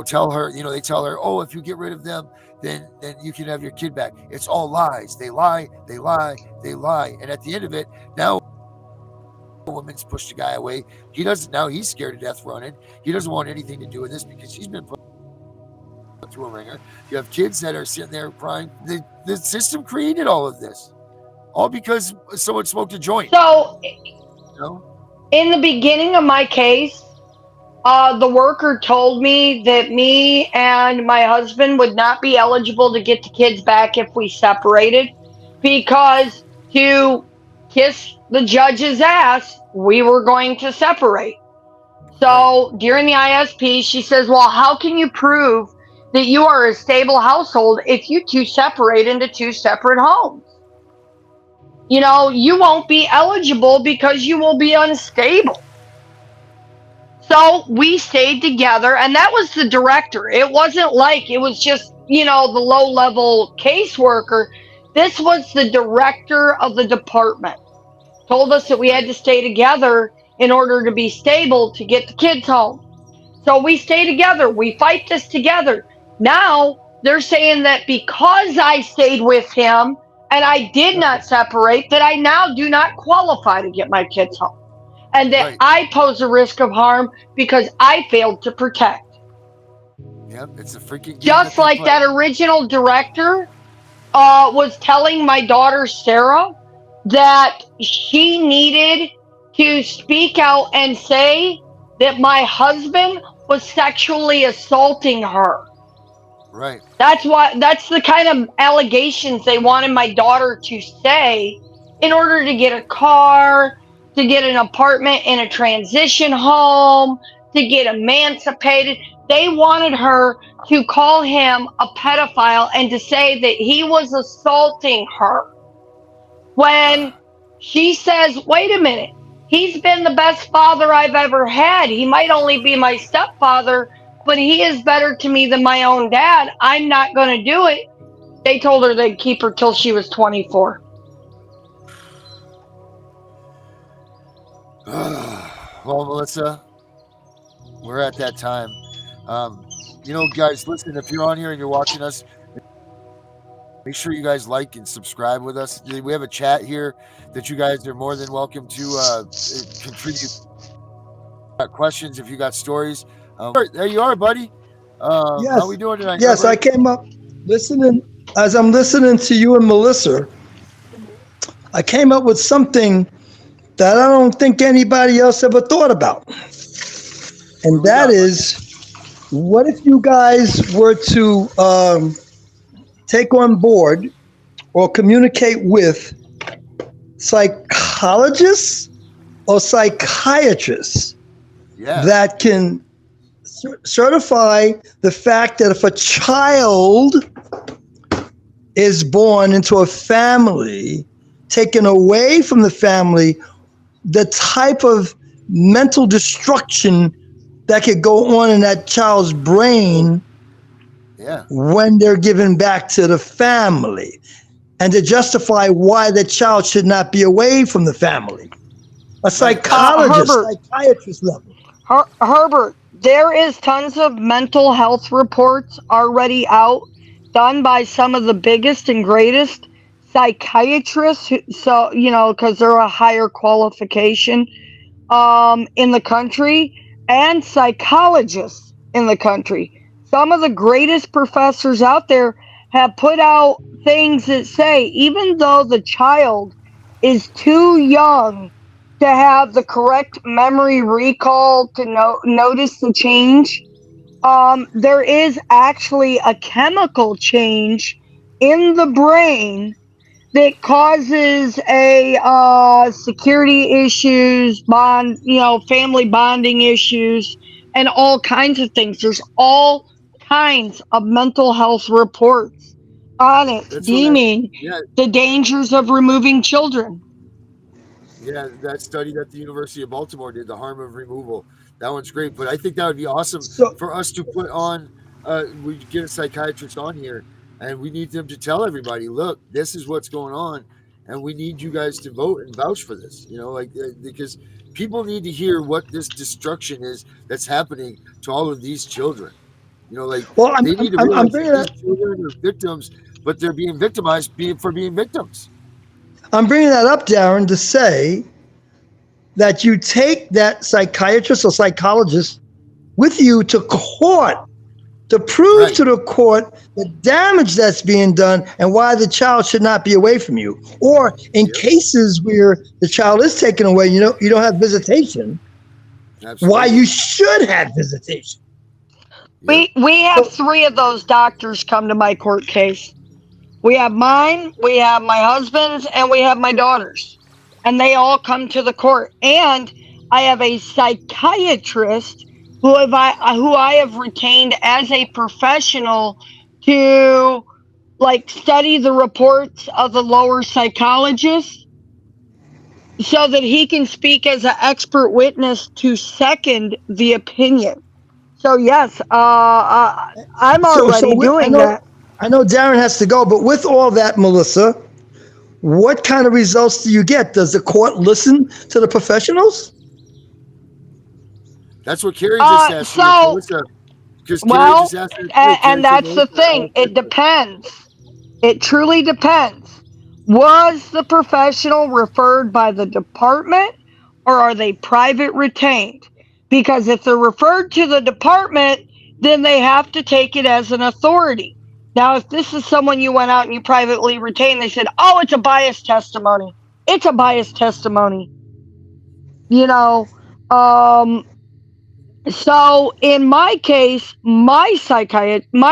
tell her, they tell her, oh, if you get rid of them, then you can have your kid back. It's all lies. They lie. And at the end of it, now the woman's pushed the guy away. Now he's scared to death running. He doesn't want anything to do with this because she's been put through a ringer. You have kids that are sitting there crying. The system created all of this, all because someone smoked a joint. So, in the beginning of my case, the worker told me that me and my husband would not be eligible to get the kids back if we separated, because to kiss the judge's ass, we were going to separate. So during the ISP, she says, well, how can you prove that you are a stable household if you two separate into two separate homes? You won't be eligible because you will be unstable. So we stayed together, and that was the director. It wasn't like it was just, the low-level caseworker. This was the director of the department. Told us that we had to stay together in order to be stable to get the kids home. So we stay together. We fight this together. Now they're saying that because I stayed with him and I did not separate, that I now do not qualify to get my kids home. And that I pose a risk of harm because I failed to protect. Yep, it's a freaking game. Just like that original director was telling my daughter Sarah that she needed to speak out and say that my husband was sexually assaulting her. Right. That's the kind of allegations they wanted my daughter to say in order to get a car, to get an apartment in a transition home, to get emancipated. They wanted her to call him a pedophile and to say that he was assaulting her. When she says, wait a minute, he's been the best father I've ever had. He might only be my stepfather, but he is better to me than my own dad. I'm not going to do it. They told her they'd keep her till she was 24. Well, Melissa, we're at that time. Guys, listen, if you're on here and you're watching us, make sure you guys like and subscribe with us. We have a chat here that you guys are more than welcome to contribute. Got questions, if you got stories. There you are, buddy. Yes. How we doing tonight? Yes, I came up listening. As I'm listening to you and Melissa, I came up with something that I don't think anybody else ever thought about. And that is, what if you guys were to take on board or communicate with psychologists or psychiatrists that can certify the fact that if a child is born into a family, taken away from the family, the type of mental destruction that could go on in that child's brain when they're given back to the family, and to justify why the child should not be away from the family. A psychologist, psychiatrist level. Herbert, there is tons of mental health reports already out, done by some of the biggest and greatest psychiatrists, because they're a higher qualification in the country, and psychologists in the country. Some of the greatest professors out there have put out things that say, even though the child is too young to have the correct memory recall to notice the change, there is actually a chemical change in the brain that causes security issues, family bonding issues, and all kinds of things. There's all kinds of mental health reports on it, deeming the dangers of removing children. Yeah, that study that the University of Baltimore did, the harm of removal. That one's great, but I think that would be awesome for us to put on. We get a psychiatrist on here, and we need them to tell everybody, look, this is what's going on, and we need you guys to vote and vouch for this. Because people need to hear what this destruction is that's happening to all of these children. They need to realize that these children are victims, but they're being victimized for being victims. I'm bringing that up, Darren, to say that you take that psychiatrist or psychologist with you to court to prove to the court the damage that's being done and why the child should not be away from you. Or in cases where the child is taken away, you don't have visitation. Absolutely. Why you should have visitation. We have 3 of those doctors come to my court case. We have mine, we have my husband's, and we have my daughter's. And they all come to the court. And I have a psychiatrist who I have retained as a professional to study the reports of the lower psychologists, so that he can speak as an expert witness to second the opinion. So yes, I'm already doing that. I know Darren has to go, but with all that, Melissa, what kind of results do you get? Does the court listen to the professionals? That's what Carrie just asked. Well, and that's the thing. It depends. It truly depends. Was the professional referred by the department, or are they private retained? Because if they're referred to the department, then they have to take it as an authority. Now, if this is someone you went out and you privately retained, they said, oh, it's a biased testimony. It's a biased testimony. You know, so in my case, my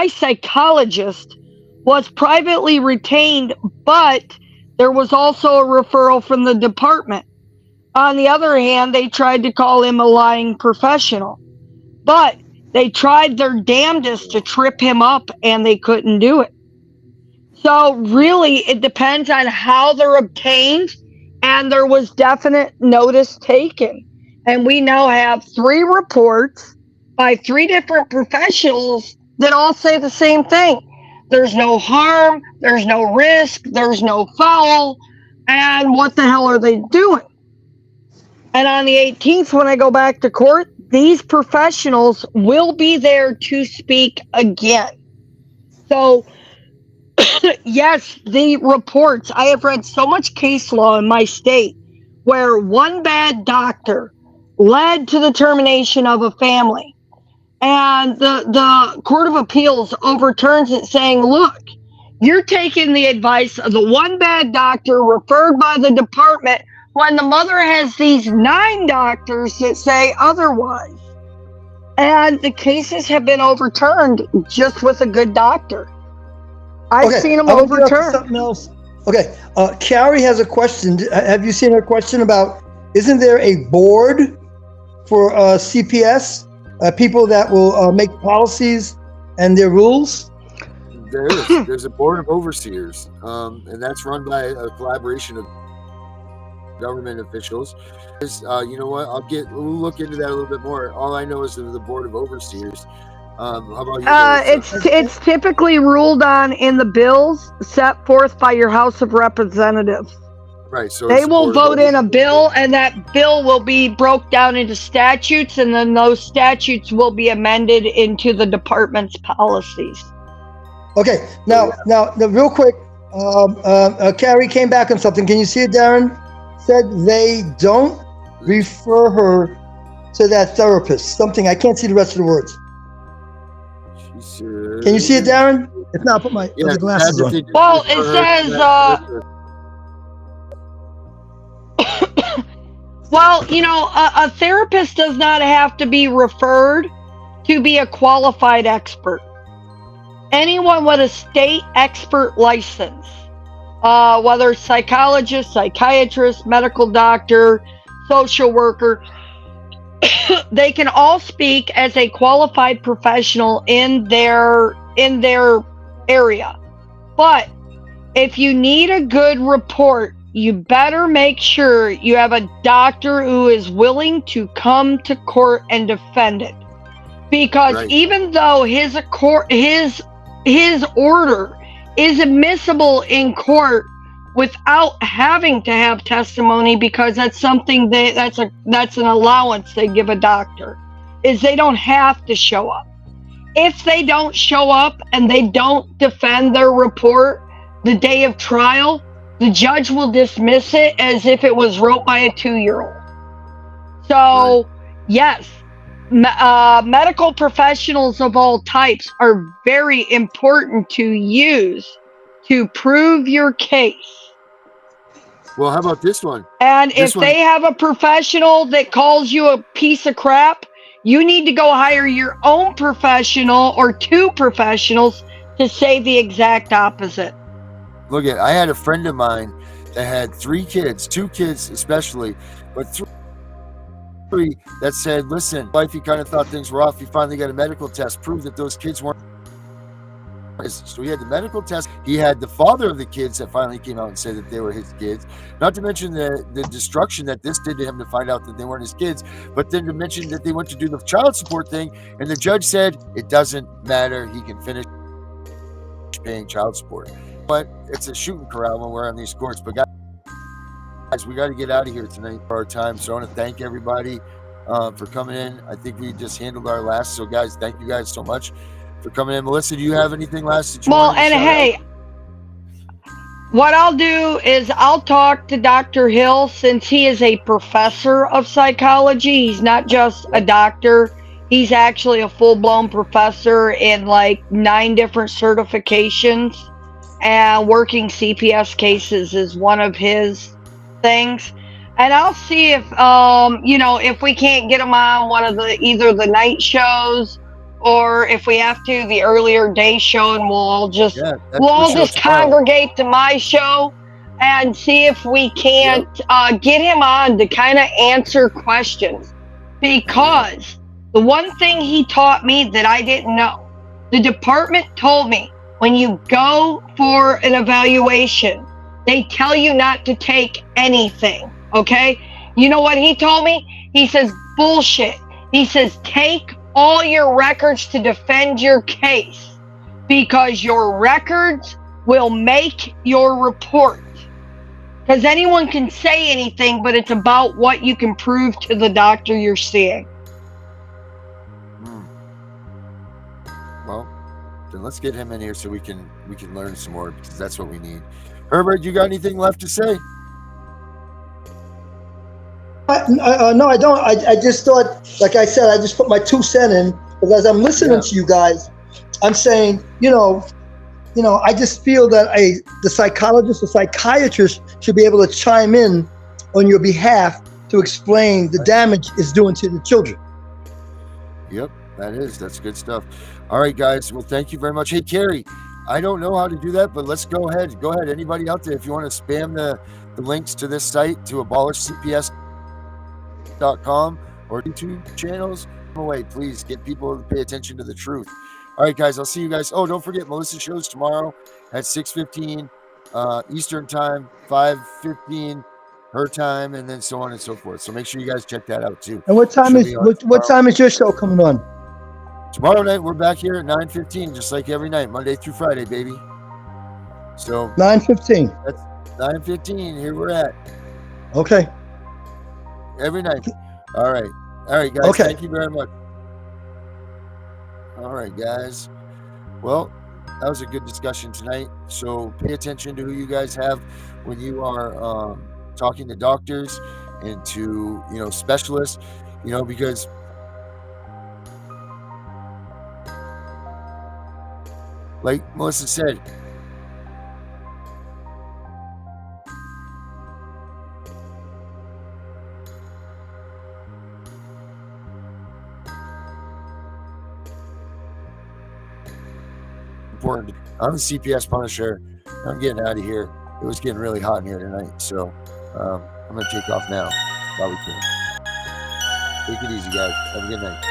psychologist was privately retained, but there was also a referral from the department. On the other hand, they tried to call him a lying professional, but they tried their damnedest to trip him up and they couldn't do it. So really, it depends on how they're obtained, and there was definite notice taken. And we now have 3 reports by 3 different professionals that all say the same thing. There's no harm, there's no risk, there's no foul, and what the hell are they doing? And on the 18th, when I go back to court, these professionals will be there to speak again. So, yes, the reports, I have read so much case law in my state where one bad doctor led to the termination of a family. And the Court of Appeals overturns it, saying, look, you're taking the advice of the one bad doctor referred by the department when the mother has these 9 doctors that say otherwise. And the cases have been overturned just with a good doctor. I've seen them overturned. Something else. Okay, Carrie has a question. Have you seen her question about, isn't there a board for CPS? People that will make policies and their rules? There is. There's a board of overseers, and that's run by a collaboration of government officials. You know what? We'll look into that a little bit more. All I know is the board of overseers. How about you? It's typically ruled on in the bills set forth by your House of Representatives. Right. So they will vote in a bill, and that bill will be broke down into statutes, and then those statutes will be amended into the department's policies. Okay. Now, real quick, Carrie came back on something. Can you see it, Darren? Said they don't refer her to that therapist. Something, I can't see the rest of the words. Can you see it, Darren? If not, put my glasses on. Well, it says, well, you know, a therapist does not have to be referred to be a qualified expert. Anyone with a state expert license, whether psychologist, psychiatrist, medical doctor, social worker, they can all speak as a qualified professional in their area. But if you need a good report, you better make sure you have a doctor who is willing to come to court and defend it. Because even though his order is admissible in court without having to have testimony, because that's something that's an allowance they give a doctor, is they don't have to show up. If they don't show up and they don't defend their report the day of trial, the judge will dismiss it as if it was wrote by a 2-year-old. So, yes, medical professionals of all types are very important to use to prove your case. Well, how about this one? And if they have a professional that calls you a piece of crap, you need to go hire your own professional or 2 professionals to say the exact opposite. Look I had a friend of mine that had 3 kids, 2 kids especially, but 3 that said, listen, wife, you kind of thought things were off. You finally got a medical test, proved that those kids weren't So he had the medical test. He had the father of the kids that finally came out and said that they were his kids. Not to mention the destruction that this did to him to find out that they weren't his kids. But then to mention that they went to do the child support thing, and the judge said it doesn't matter. He can finish paying child support. But it's a shooting corral when we're on these courts. But guys, we got to get out of here tonight for our time. So I want to thank everybody for coming in. I think we just handled our last. So guys, thank you guys so much for coming in. Melissa, do you have anything last that you want to hey, what I'll do is I'll talk to Dr. Hill, since he is a professor of psychology. He's not just a doctor. He's actually a full-blown professor in like 9 different certifications, and working CPS cases is one of his things. And I'll see if if we can't get him on one of either the night shows, or if we have to, the earlier day show, and we'll all just congregate to my show and see if we can't get him on to kind of answer questions. Because the one thing he taught me that I didn't know, the department told me when you go for an evaluation, they tell you not to take anything, okay? You know what he told me? He says, bullshit. He says, take all your records to defend your case, because your records will make your report. Because anyone can say anything, but it's about what you can prove to the doctor you're seeing. Well, then let's get him in here so we can learn some more, because that's what we need. Herbert, you got anything left to say? No, I don't. I just thought, like I said, I just put my 2 cents in, because as I'm listening to you guys, I'm saying, I just feel that the psychologist or psychiatrist should be able to chime in on your behalf to explain the damage it's doing to the children. Yep, that's good stuff. All right, guys. Well, thank you very much. Hey, Carrie, I don't know how to do that, but let's go ahead. Go ahead. Anybody out there, if you want to spam the links to this site, to abolishcps.com or YouTube channels, away, please get people to pay attention to the truth. All right, guys, I'll see you guys. Oh, don't forget, Melissa's show's tomorrow at 6:15 Eastern time, 5:15 her time, and then so on and so forth. So make sure you guys check that out too. And what time is your show coming on? Tomorrow night we're back here at 9:15, just like every night, Monday through Friday, baby. So 9:15. That's 9:15. Here we're at. Okay. Every night. All right, guys. Okay. Thank you very much. All right, guys. Well, that was a good discussion tonight. So pay attention to who you guys have when you are talking to doctors and to specialists. Because like Melissa said, important. I'm the CPS Punisher. I'm getting out of here. It was getting really hot in here tonight, so I'm going to take off now while we can. Take it easy, guys. Have a good night.